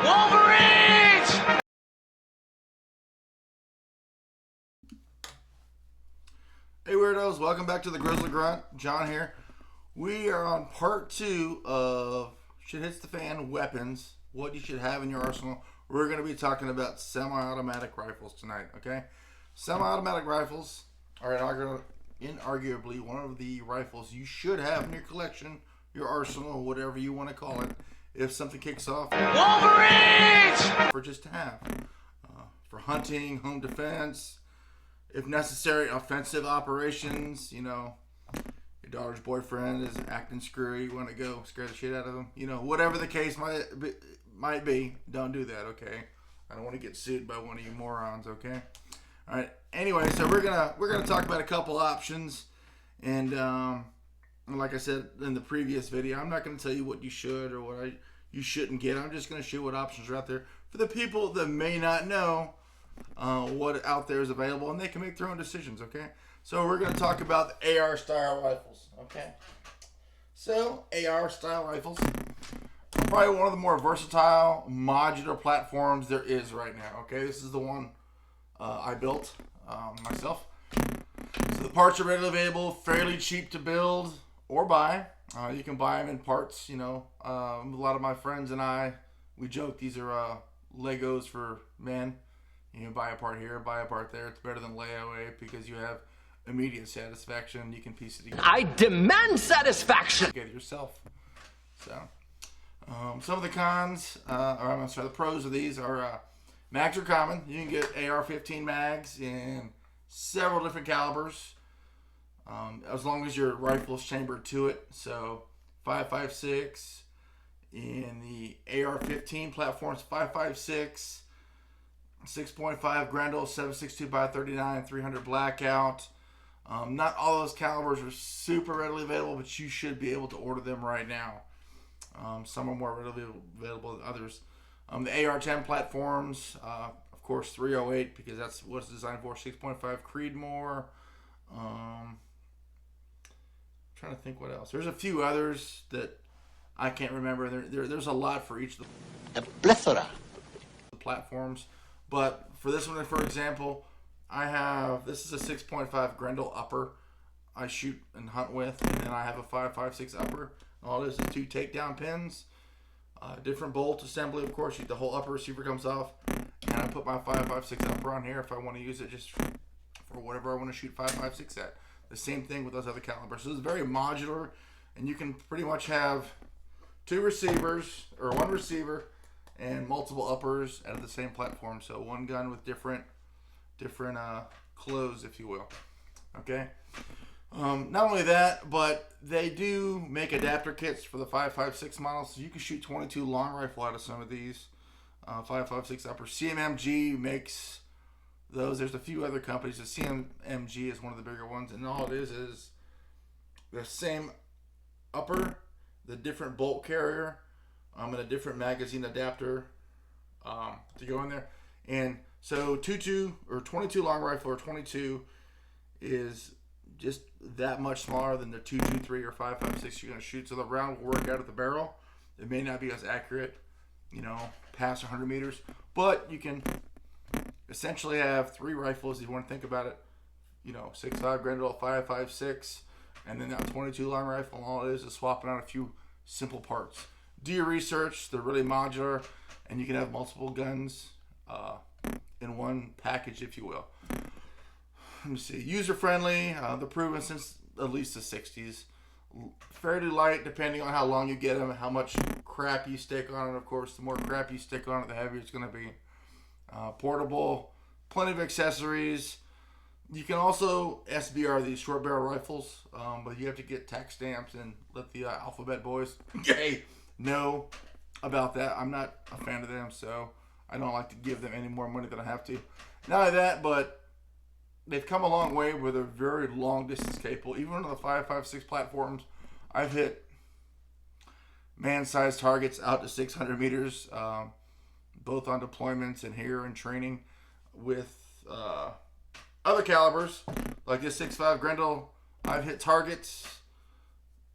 Wolverines! Hey weirdos, welcome back to the Grizzly Grunt. John here. We are on part 2 of Shit Hits the Fan Weapons, what you should have in your arsenal. We're going to be talking about semi-automatic rifles tonight, okay? Semi-automatic rifles are inarguably one of the rifles you should have in your collection, your arsenal, whatever you want to call it. If something kicks off, Wolverines! For just to have. For hunting, home defense, if necessary, offensive operations. You know, your daughter's boyfriend is acting screwy, you want to go scare the shit out of him. You know, whatever the case might be, don't do that, okay? I don't want to get sued by one of you morons, okay? All right. Anyway, so we're gonna talk about a couple options, and like I said in the previous video, I'm not gonna tell you what you should or what you shouldn't get. I'm just gonna show what options are out there for the people that may not know what out there is available, and they can make their own decisions, okay? So we're going to talk about the AR style rifles, okay? So AR style rifles are probably one of the more versatile modular platforms there is right now, okay? This is the one I built myself. So the parts are readily available, fairly cheap to build or buy. You can buy them in parts, you know. A lot of my friends and I, we joke these are Legos for men. You know, buy a part here, buy a part there. It's better than layaway because you have immediate satisfaction. You can piece it together. I demand satisfaction! Together yourself. So, some of the cons, the pros of these are mags are common. You can get AR-15 mags in several different calibers, as long as your rifle is chambered to it. So, 5.56 in the AR-15 platforms, 5.56. 6.5 Grendel, 7.62 by 39, 300 blackout. Not all those calibers are super readily available, but you should be able to order them right now. Some are more readily available than others. The AR-10 platforms, of course, 308 because that's what it's designed for. 6.5 Creedmoor. Trying to think what else. There's a few others that I can't remember. There's a lot for each of A plethora. the platforms. But for this one, for example, this is a 6.5 Grendel upper I shoot and hunt with, and then I have a 5.56 upper. All it is 2 takedown pins, different bolt assembly, of course. The whole upper receiver comes off, and I put my 5.56 upper on here if I want to use it just for whatever I want to shoot 5.56 at. The same thing with those other calibers. So it's very modular, and you can pretty much have 2 receivers or 1 receiver and multiple uppers out of the same platform. So one gun with different clothes, if you will. Okay. Not only that, but they do make adapter kits for the 5.56 models, so you can shoot 22 long rifle out of some of these. 5.56 upper. CMMG makes those. There's a few other companies. The CMMG is one of the bigger ones, and all it is the same upper, the different bolt carrier, and a different magazine adapter to go in there. And so 22 long rifle or 22 is just that much smaller than the 223 or 5.56 you're going to shoot. So the round will work out of the barrel. It may not be as accurate, you know, past 100 meters, but you can essentially have 3 rifles if you want to think about it. You know, 6.5 Grendel, 5.56, and then that 22 long rifle. And all it is swapping out a few simple parts. Do your research. They're really modular, and you can have multiple guns in one package, if you will. Let me see. User friendly. They're proven since at least the 60s. Fairly light, depending on how long you get them, how much crap you stick on it. Of course, the more crap you stick on it, the heavier it's going to be. Portable. Plenty of accessories. You can also SBR these short barrel rifles, but you have to get tax stamps and let the alphabet boys know about that. I'm not a fan of them, so I don't like to give them any more money than I have to. Not only that, but they've come a long way where they're very long distance capable. Even on the 5.56 platforms, I've hit man-sized targets out to 600 meters, both on deployments and here in training with other calibers like this 6.5 Grendel. I've hit targets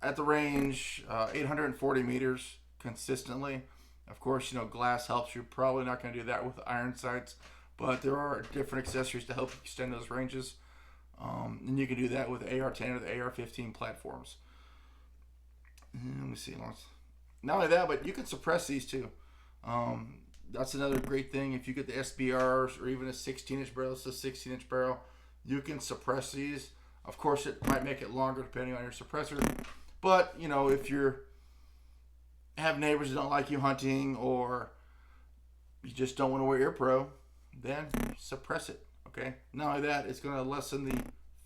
at the range 840 meters consistently. Of course, glass helps. You're probably not going to do that with iron sights, but there are different accessories to help extend those ranges. And you can do that with AR-10 or the AR-15 platforms. Let me see. Not only that, but you can suppress these too. That's another great thing. If you get the SBRs or even a 16-inch barrel, it's a 16-inch barrel, you can suppress these. Of course, it might make it longer depending on your suppressor. But, if you're have neighbors that don't like you hunting, or you just don't want to wear ear pro, then suppress it. Okay. Not only that, it's going to lessen the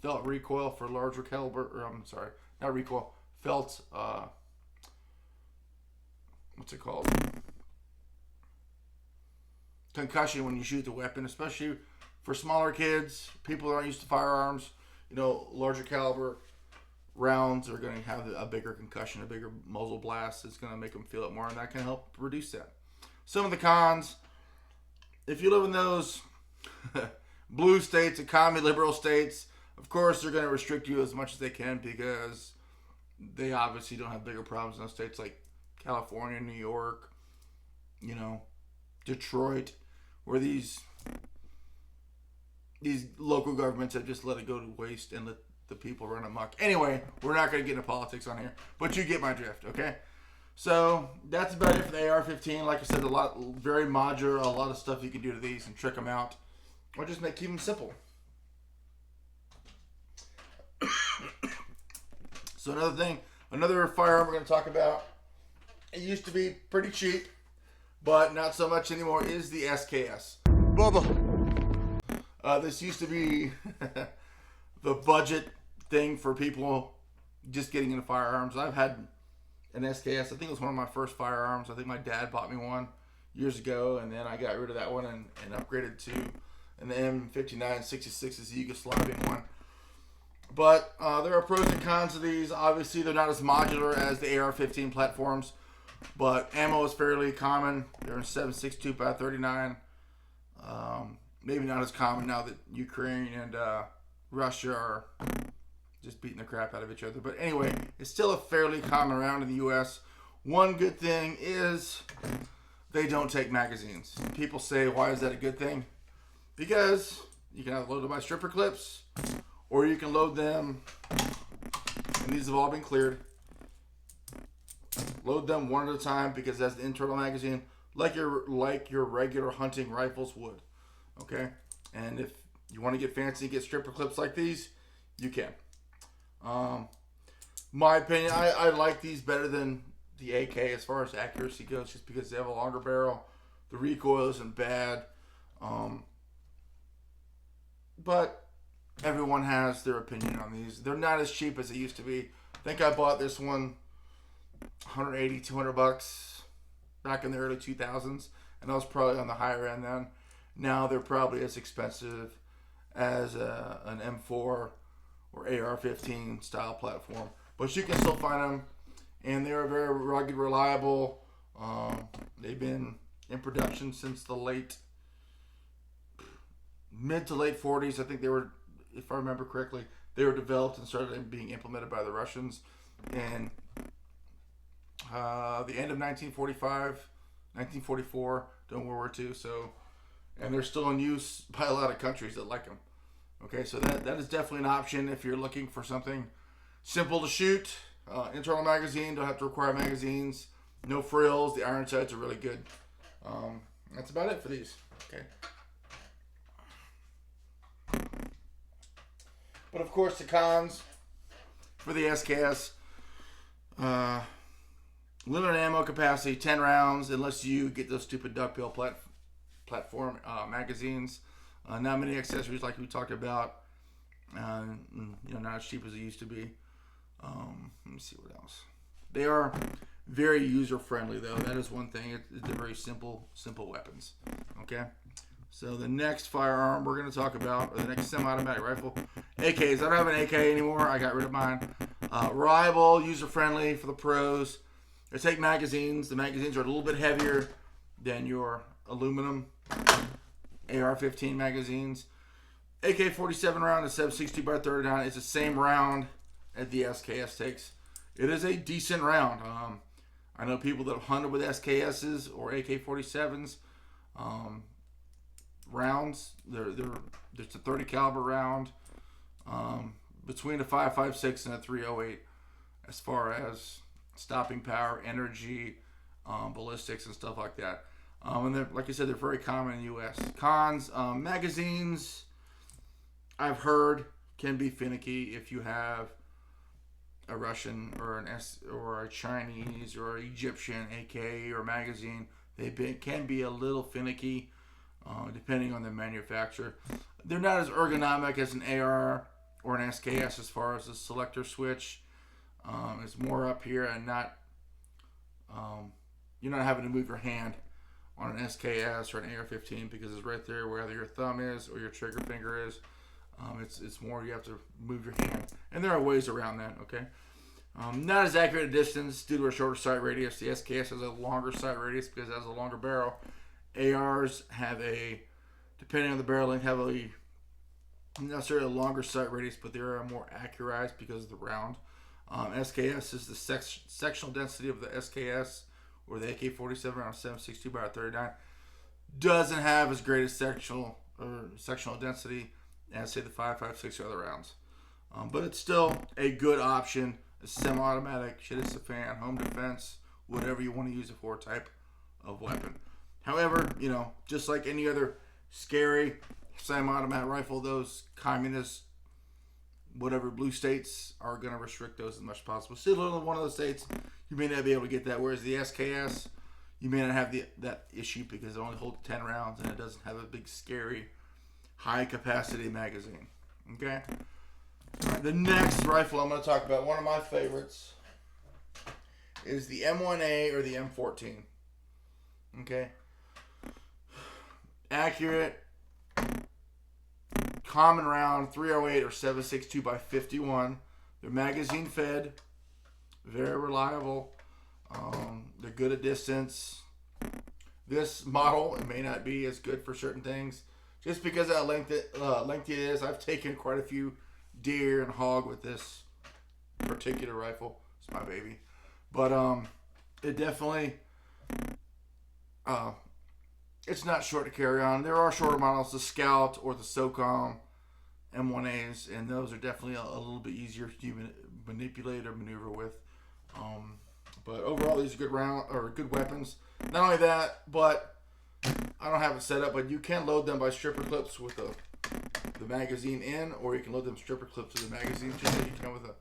felt recoil for larger caliber. Or I'm sorry, not recoil. Felt. What's it called? Concussion when you shoot the weapon, especially for smaller kids, people that aren't used to firearms. Larger caliber rounds are going to have a bigger concussion, a bigger muzzle blast. It's going to make them feel it more, and that can help reduce that. Some of the cons, if you live in those blue states, economy liberal states, of course they're going to restrict you as much as they can, because they obviously don't have bigger problems in those states like California, New York, Detroit, where these local governments have just let it go to waste and let the people run amok. Anyway, we're not going to get into politics on here, but you get my drift, okay? So that's about it for the AR-15. Like I said, very modular, a lot of stuff you can do to these and trick them out, or just keep them simple. So another firearm we're going to talk about, it used to be pretty cheap, but not so much anymore, is the SKS. Bubba. This used to be the budget thing for people just getting into firearms. I've had an SKS. I think it was one of my first firearms. I think my dad bought me one years ago, and then I got rid of that one and upgraded to an M59 66 is the Yugoslavian one. But there are pros and cons to these. Obviously, they're not as modular as the AR-15 platforms, but ammo is fairly common. They're in 7.62 by 39. Maybe not as common now that Ukraine and Russia are just beating the crap out of each other. But anyway, it's still a fairly common round in the U.S. One good thing is they don't take magazines. People say, why is that a good thing? Because you can load them by stripper clips, or you can load them, and these have all been cleared, load them one at a time, because that's the internal magazine, like your regular hunting rifles would. Okay? And if you want to get fancy and get stripper clips like these, you can. My opinion, I like these better than the AK as far as accuracy goes, just because they have a longer barrel. The recoil isn't bad. But everyone has their opinion on these. They're not as cheap as they used to be. I think I bought this one $180, $200 back in the early 2000s, and that was probably on the higher end then. Now they're probably as expensive as an M4 or AR-15 style platform, but you can still find them, and they're very rugged, reliable. They've been in production since the mid to late 40s. I think they were, if I remember correctly, they were developed and started being implemented by the Russians in the end of 1944 during World War II. So, and they're still in use by a lot of countries that like them. Okay, so that is definitely an option if you're looking for something simple to shoot. Internal magazine, don't have to require magazines. No frills. The iron sights are really good. That's about it for these. Okay. But of course, the cons for the SKS, limited ammo capacity, 10 rounds, unless you get those stupid duckbill platform magazines. Not many accessories like we talked about. Not as cheap as it used to be. Let me see what else. They are very user friendly though. That is one thing. They're very simple weapons. Okay. So the next firearm we're going to talk about, or the next semi-automatic rifle, AKs. I don't have an AK anymore. I got rid of mine. Reliable, user-friendly for the pros. They take magazines. The magazines are a little bit heavier than your aluminum AR-15 magazines. AK-47 round is 7.62 by 39. It's the same round as the SKS takes. It is a decent round. I know people that have hunted with SKSs or AK-47s rounds. There's a 30 caliber round between a 5.56 and a 3.08 as far as stopping power, energy, ballistics, and stuff like that. And like I said, they're very common in the U.S. Cons, magazines, I've heard, can be finicky if you have a Russian or or a Chinese or Egyptian AK or magazine. Can be a little finicky depending on the manufacturer. They're not as ergonomic as an AR or an SKS as far as the selector switch. It's more up here and not you're not having to move your hand on an SKS or an AR-15 because it's right there where either your thumb is or your trigger finger is. It's more you have to move your hand, and there are ways around that. Okay, not as accurate a distance due to a shorter sight radius. The SKS has a longer sight radius because it has a longer barrel. ARs have depending on the barrel length, not necessarily a longer sight radius, but they are more accurized because of the round. SKS is the sectional density of the SKS or the AK-47 around 7.62 by 39. Doesn't have as great a sectional density as, say, the 5.56 or other rounds. But it's still a good option. A semi-automatic, shit-is-a-fan, home defense, whatever you want to use it for type of weapon. However, just like any other scary semi-automatic rifle, those communist whatever blue states are going to restrict those as much as possible. Still in one of those states, you may not be able to get that. Whereas the SKS, you may not have that issue because it only holds 10 rounds and it doesn't have a big, scary, high-capacity magazine. Okay? All right, the next rifle I'm going to talk about, one of my favorites, is the M1A or the M14. Okay? Accurate, common round, 308 or 7.62 by 51. They're magazine fed, very reliable. They're good at distance. This model, it may not be as good for certain things, just because of how lengthy it is. I've taken quite a few deer and hog with this particular rifle. It's my baby, but it definitely it's not short to carry on. There are shorter models, the Scout or the SOCOM M1As, and those are definitely a little bit easier to manipulate or maneuver with. But overall, these are good weapons. Not only that, but I don't have it set up, but you can load them by stripper clips with the magazine in, or you can load them stripper clips to the magazine, just like you can with a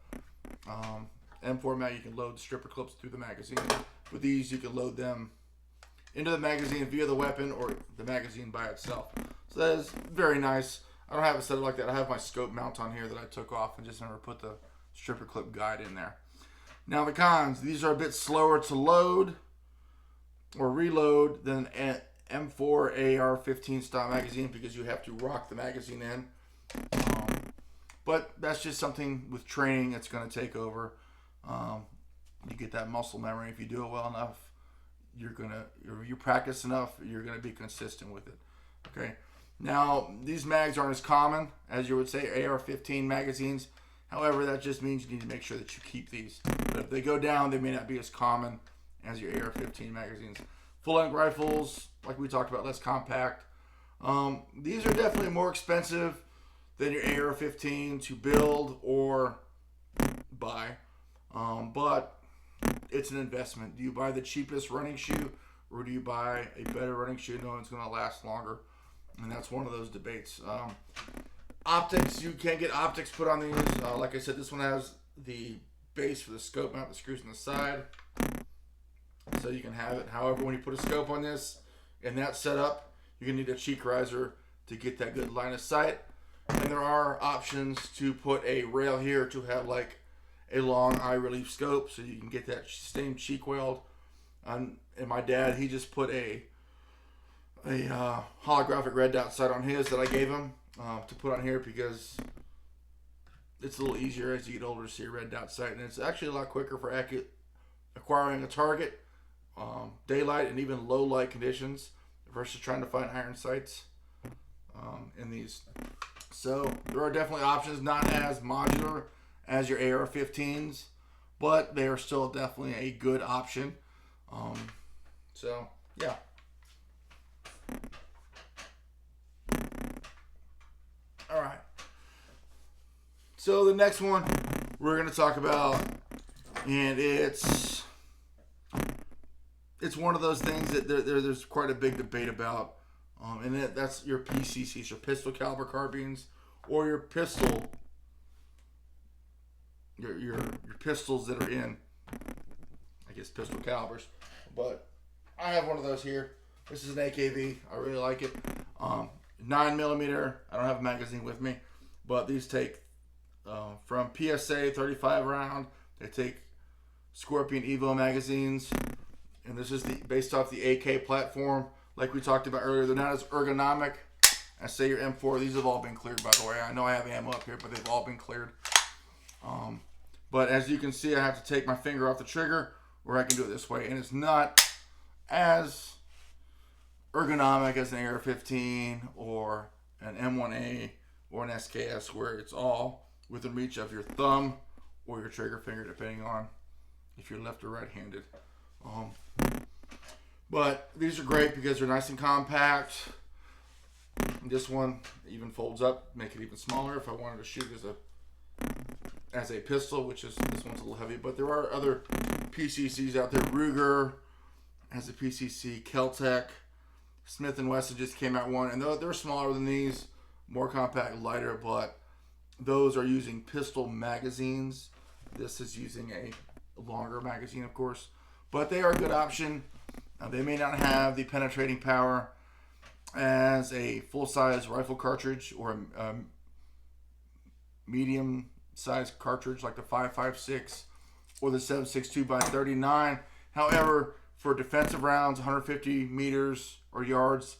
M4 mag. You can load stripper clips through the magazine. With these, you can load them into the magazine via the weapon or the magazine by itself. So that is very nice. I don't have it set up like that. I have my scope mount on here that I took off and just never put the stripper clip guide in there. Now the cons, these are a bit slower to load or reload than an M4 AR-15 style magazine because you have to rock the magazine in. But that's just something with training that's going to take over. You get that muscle memory. If you do it well enough, you practice enough, you're going to be consistent with it. Okay. Now, these mags aren't as common as you would say AR-15 magazines. However, that just means you need to make sure that you keep these. But if they go down, they may not be as common as your AR-15 magazines. Full-length rifles, like we talked about, less compact. These are definitely more expensive than your AR-15 to build or buy. But it's an investment. Do you buy the cheapest running shoe, or do you buy a better running shoe knowing it's going to last longer? And that's one of those debates. Optics, you can get optics put on these. Like I said, this one has the base for the scope mount that screws on the side, so you can have it. However, when you put a scope on this in that setup, you're going to need a cheek riser to get that good line of sight. And there are options to put a rail here to have like a long eye relief scope, so you can get that same cheek weld. And my dad, he just put a holographic red dot sight on his that I gave him to put on here because it's a little easier as you get older to see a red dot sight, and it's actually a lot quicker for acquiring a target, daylight and even low light conditions versus trying to find iron sights in these. So there are definitely options, not as modular as your AR-15s, but they are still definitely a good option. So yeah. All right. So the next one we're going to talk about, and it's one of those things that there's quite a big debate about, and that's your PCCs, your pistol caliber carbines, or your pistol, your pistols that are in, I guess, pistol calibers. But I have one of those here. This is an AKV. I really like it. 9mm. I don't have a magazine with me, but these take from PSA 35 round. They take Scorpion Evo magazines, and this is based off the AK platform, like we talked about earlier. They're not as ergonomic as, say, your M4. These have all been cleared, by the way. I know I have ammo up here, but they've all been cleared. But as you can see, I have to take my finger off the trigger, or I can do it this way, and it's not as ergonomic as an AR-15 or an M1A or an SKS, where it's all within reach of your thumb or your trigger finger, depending on if you're left or right-handed. But these are great because they're nice and compact. This one even folds up, make it even smaller if I wanted to shoot as a pistol, which is, this one's a little heavy. But there are other PCCs out there. Ruger has a PCC, Keltec, Smith & Wesson just came out one, and they're smaller than these, more compact, lighter, but those are using pistol magazines. This is using a longer magazine, of course, but they are a good option. They may not have the penetrating power as a full-size rifle cartridge or a medium-sized cartridge like the 5.56 or the 7.62x39. However, for defensive rounds, 150 meters or yards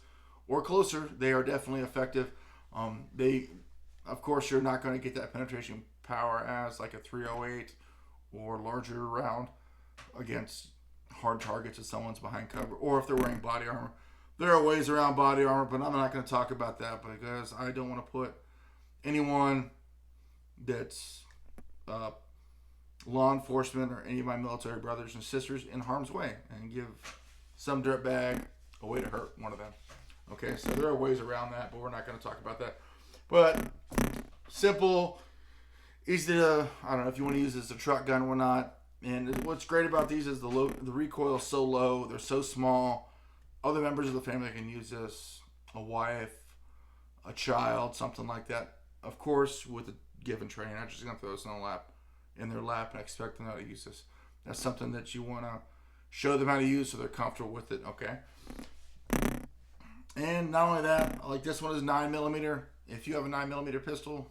or closer, they are definitely effective. Of course, you're not going to get that penetration power as like a 308 or larger round against hard targets if someone's behind cover, or if they're wearing body armor. There are ways around body armor, but I'm not going to talk about that because I don't want to put anyone that's law enforcement or any of my military brothers and sisters in harm's way and give some dirtbag a way to hurt one of them. Okay, so there are ways around that, but we're not going to talk about that. But simple, easy to, I don't know if you want to use this as a truck gun or not. And what's great about these is the recoil is so low, they're so small. Other members of the family can use this, a wife, a child, something like that. Of course, with a given training, not just going to throw this in their lap and expect them how to use this. That's something that you want to show them how to use so they're comfortable with it, okay? And not only that, like this one is 9mm. If you have a 9mm pistol,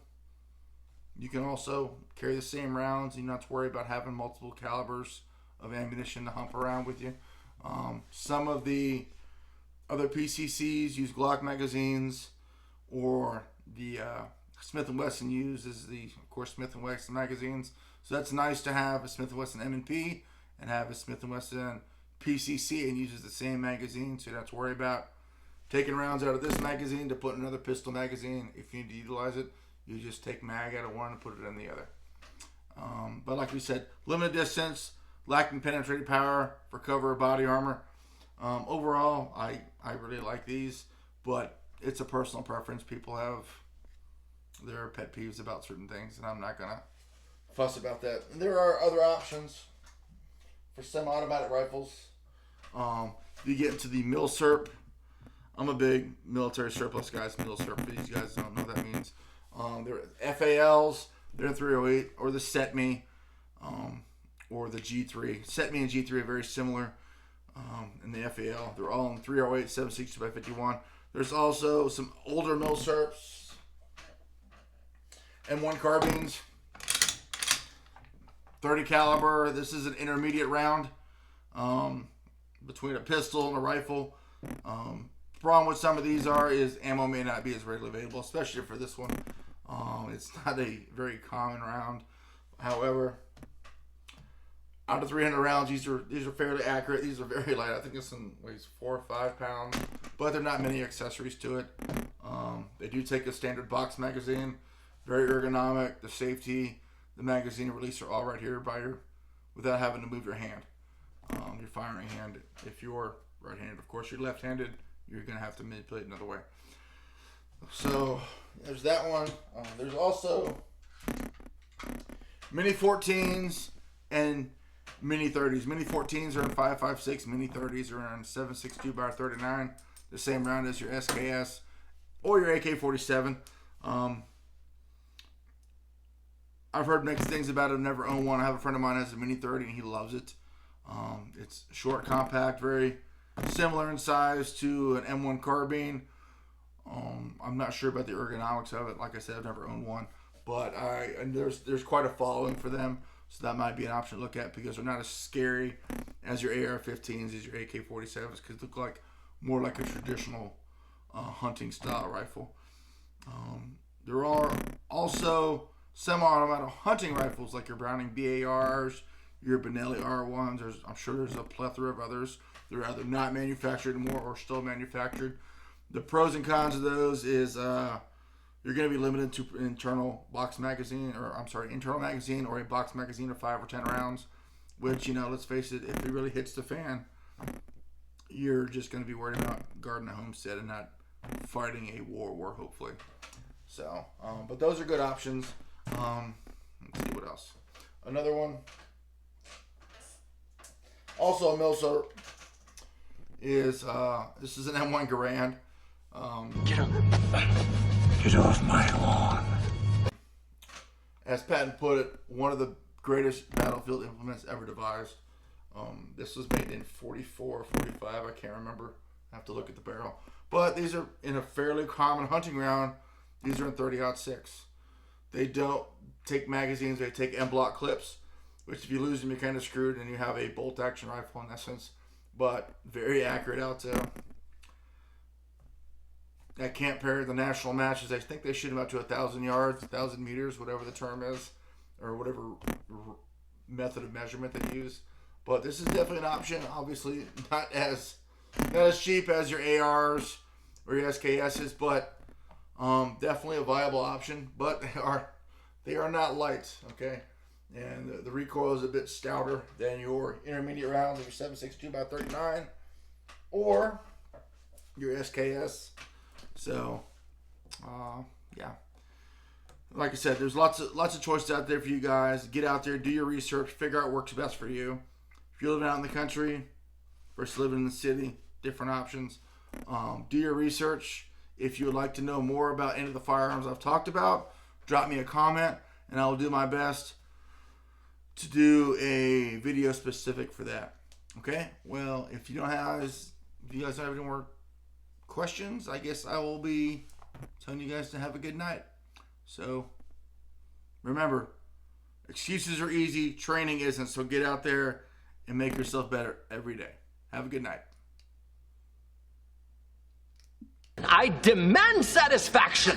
you can also carry the same rounds. You don't have to worry about having multiple calibers of ammunition to hump around with you. Some of the other PCCs use Glock magazines, or the Smith & Wesson uses of course, Smith & Wesson magazines. So that's nice to have a Smith & Wesson M&P and have a Smith & Wesson PCC and uses the same magazine, so you don't have to worry about taking rounds out of this magazine to put in another pistol magazine. If you need to utilize it, you just take mag out of one and put it in the other. But like we said, limited distance, lacking penetrating power for cover or body armor. Overall, I really like these, but it's a personal preference. People have their pet peeves about certain things, and I'm not going to fuss about that. And there are other options for semi-automatic rifles. You get into the Milsurp. I'm a big military surplus guy. Milsurp, for these guys don't know what that means. They're FALs, they're in 308, or the SETME, or the G3. SETME and G3 are very similar in the FAL. They're all in 308, 7.62x51. There's also some older Milsurps, M1 carbines, 30 caliber. This is an intermediate round between a pistol and a rifle. Problem with some of these is ammo may not be as readily available, especially for this one. It's not a very common round. However, out of 300 rounds, these are fairly accurate. These are very light. I think this one weighs 4 or 5 pounds, but there are not many accessories to it. They do take a standard box magazine, very ergonomic. The safety, the magazine release are all right here without having to move your hand. your firing hand if you're right-handed. Of course, you're left-handed, you're going to have to manipulate another way. So there's that one. There's also Mini 14s and Mini 30s. Mini 14s are in 5.56. Mini 30s are in 7.62 by 39. The same round as your SKS or your AK-47. I've heard mixed things about it. I've never owned one. I have a friend of mine who has a Mini 30 and he loves it. It's short, compact, very similar in size to an M1 carbine. I'm not sure about the ergonomics of it. Like I said, I've never owned one, but there's quite a following for them, so that might be an option to look at because they're not as scary as your AR-15s, as your AK-47s, because they look more like a traditional hunting style rifle. There are also semi-automatic hunting rifles like your Browning BARs, your Benelli R1s. I'm sure there's a plethora of others. They're either not manufactured anymore or still manufactured. The pros and cons of those is you're going to be limited to internal magazine or a box magazine of 5 or 10 rounds, which, let's face it, if it really hits the fan, you're just going to be worried about guarding a homestead and not fighting a war, hopefully. So, but those are good options. Let's see what else. Another one, also a Milso, is this is an M1 Garand. Get off my lawn. As Patton put it, one of the greatest battlefield implements ever devised. This was made in 44, 45, I can't remember. I have to look at the barrel. But these are in a fairly common hunting round. These are in 30-06. They don't take magazines, they take M-block clips, which if you lose them, you're kind of screwed, and you have a bolt-action rifle in essence. But very accurate out there. At Camp Perry, the national matches, I think they shoot them out to 1,000 yards, 1,000 meters, whatever the term is, or whatever method of measurement they use. But this is definitely an option. Obviously, not as cheap as your ARs or your SKSs, but definitely a viable option. But they are not light, okay? And the recoil is a bit stouter than your intermediate rounds of your 7.62 by 39 or your SKS. So, yeah. Like I said, there's lots of choices out there for you guys. Get out there, do your research, figure out what works best for you. If you're living out in the country versus living in the city, different options. Do your research. If you would like to know more about any of the firearms I've talked about, drop me a comment, and I will do my best to do a video specific for that. Okay? Well, if you guys don't have any more questions, I guess I will be telling you guys to have a good night. So, remember, excuses are easy, training isn't, so get out there and make yourself better every day. Have a good night. I demand satisfaction.